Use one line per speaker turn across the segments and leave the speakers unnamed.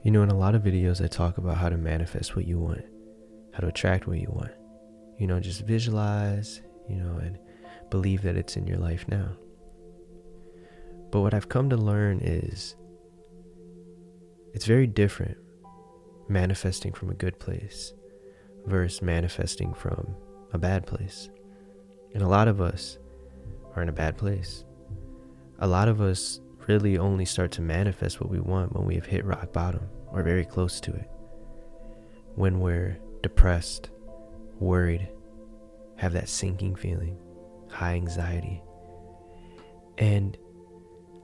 In a lot of videos, I talk about how to manifest what you want, how to attract what you want. Just visualize, and believe that it's in your life now. But what I've come to learn is it's very different manifesting from a good place versus manifesting from a bad place. And a lot of us are in a bad place. A lot of us really only start to manifest what we want when we have hit rock bottom or very close to it. When we're depressed, worried, have that sinking feeling, high anxiety. And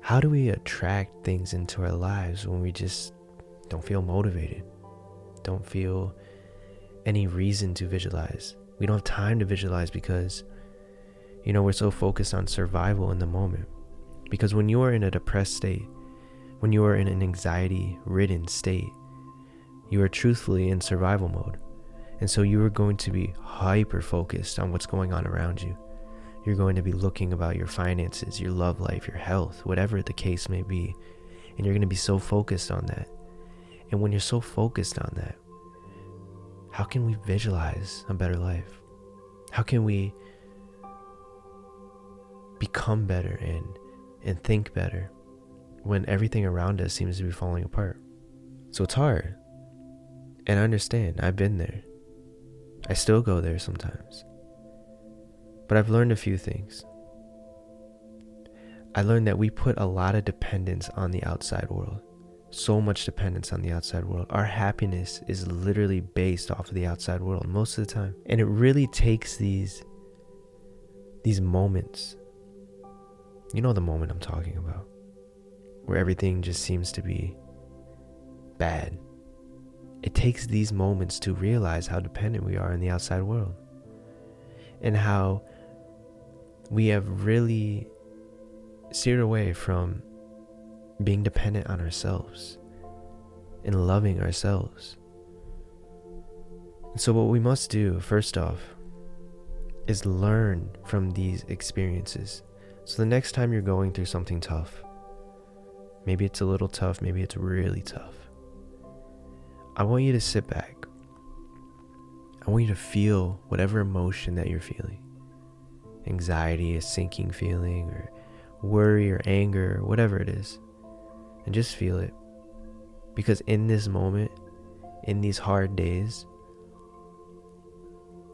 how do we attract things into our lives when we just don't feel motivated, don't feel any reason to visualize? We don't have time to visualize because, we're so focused on survival in the moment. Because when you are in a depressed state, when you are in an anxiety-ridden state, you are truthfully in survival mode. And so you are going to be hyper-focused on what's going on around you. You're going to be looking about your finances, your love life, your health, whatever the case may be. And you're going to be so focused on that. And when you're so focused on that, how can we visualize a better life? How can we become better and think better when everything around us seems to be falling apart? So it's hard. And I understand. I've been there. I still go there sometimes. But I've learned a few things. I learned that we put a lot of dependence on the outside world. So much dependence on the outside world. Our happiness is literally based off of the outside world most of the time. And it really takes these moments. You know the moment I'm talking about, where everything just seems to be bad. It takes these moments to realize how dependent we are on the outside world and how we have really steered away from being dependent on ourselves and loving ourselves. So what we must do, first off, is learn from these experiences. So the next time you're going through something tough, maybe it's a little tough, maybe it's really tough, I want you to sit back. I want you to feel whatever emotion that you're feeling. Anxiety, a sinking feeling, or worry or anger, or whatever it is. And just feel it. Because in this moment, in these hard days,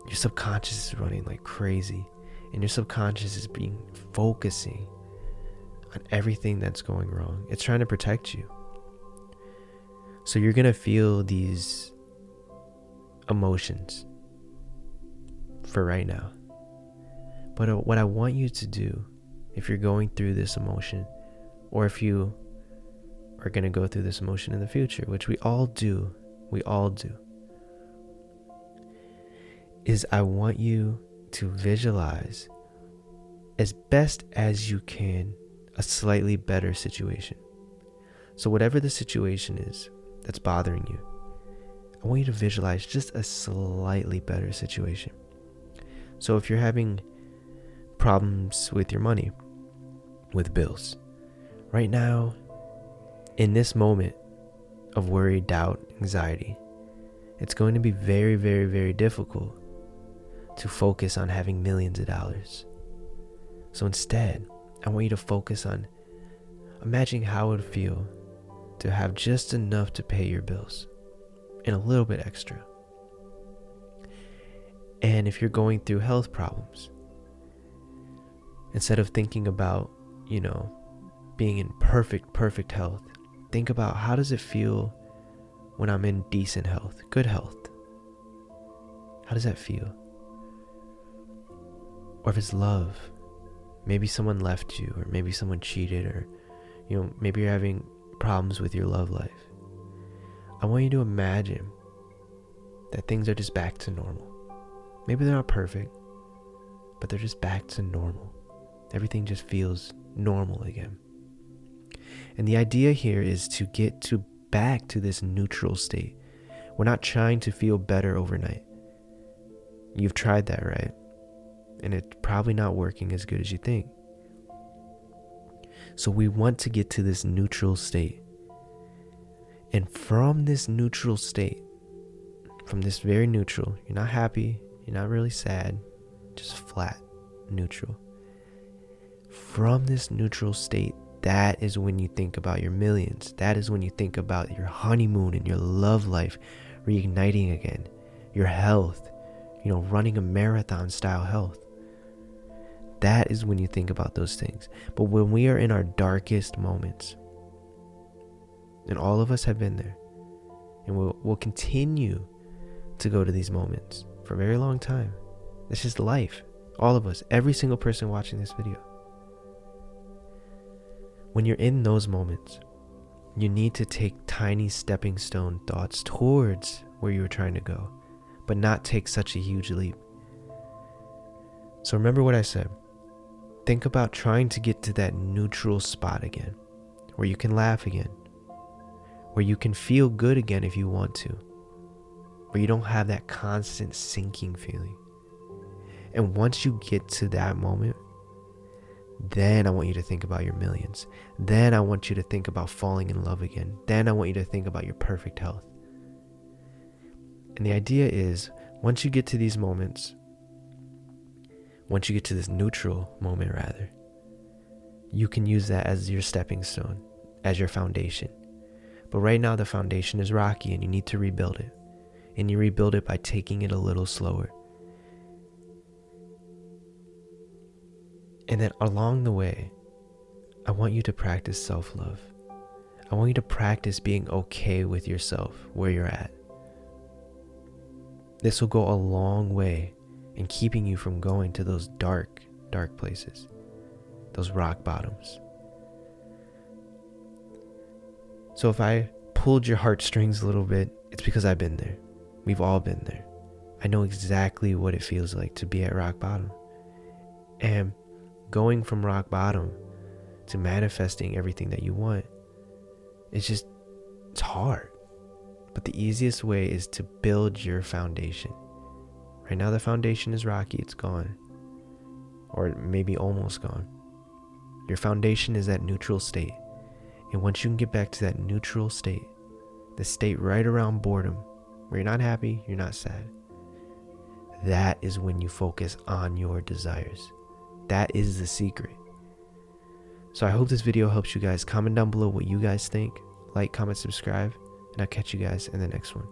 your subconscious is running like crazy. And your subconscious is focusing on everything that's going wrong. It's trying to protect you. So you're going to feel these emotions for right now. But what I want you to do, if you're going through this emotion, or if you are going to go through this emotion in the future, which we all do, is I want you to visualize as best as you can a slightly better situation. So whatever the situation is that's bothering you, I want you to visualize just a slightly better situation. So if you're having problems with your money, with bills, right now, in this moment of worry, doubt, anxiety, it's going to be very, very, very difficult to focus on having millions of dollars. So instead, I want you to focus on imagining how it would feel to have just enough to pay your bills and a little bit extra. And if you're going through health problems, instead of thinking about, being in perfect health, think about how does it feel when I'm in decent health, good health? How does that feel? Or if it's love, maybe someone left you, or maybe someone cheated, or maybe you're having problems with your love life. I want you to imagine that things are just back to normal. Maybe they're not perfect, but they're just back to normal. Everything just feels normal again. And the idea here is to get back to this neutral state. We're not trying to feel better overnight. You've tried that, right? And it's probably not working as good as you think. So we want to get to this neutral state. And from this neutral state, from this very neutral, you're not happy, you're not really sad, just flat, neutral. From this neutral state, that is when you think about your millions. That is when you think about your honeymoon and your love life reigniting again, your health, running a marathon style health. That is when you think about those things. But when we are in our darkest moments, and all of us have been there, and we'll continue to go to these moments for a very long time. It's just life. All of us, every single person watching this video. When you're in those moments, you need to take tiny stepping stone thoughts towards where you were trying to go, but not take such a huge leap. So remember what I said. Think about trying to get to that neutral spot again, where you can laugh again, where you can feel good again if you want to, where you don't have that constant sinking feeling. And once you get to that moment, then I want you to think about your millions. Then I want you to think about falling in love again. Then I want you to think about your perfect health. And the idea is, once you get to these moments, once you get to this neutral moment rather, you can use that as your stepping stone, as your foundation. But right now the foundation is rocky and you need to rebuild it. And you rebuild it by taking it a little slower. And then along the way, I want you to practice self-love. I want you to practice being okay with yourself where you're at. This will go a long way in keeping you from going to those dark, dark places, those rock bottoms. So if I pulled your heartstrings a little bit, it's because I've been there. We've all been there. I know exactly what it feels like to be at rock bottom. And going from rock bottom to manifesting everything that you want, it's hard. But the easiest way is to build your foundation. Right now the foundation is rocky, it's gone. Or maybe almost gone. Your foundation is that neutral state. And once you can get back to that neutral state, the state right around boredom, where you're not happy, you're not sad, that is when you focus on your desires. That is the secret. So I hope this video helps you guys. Comment down below what you guys think. Like, comment, subscribe, and I'll catch you guys in the next one.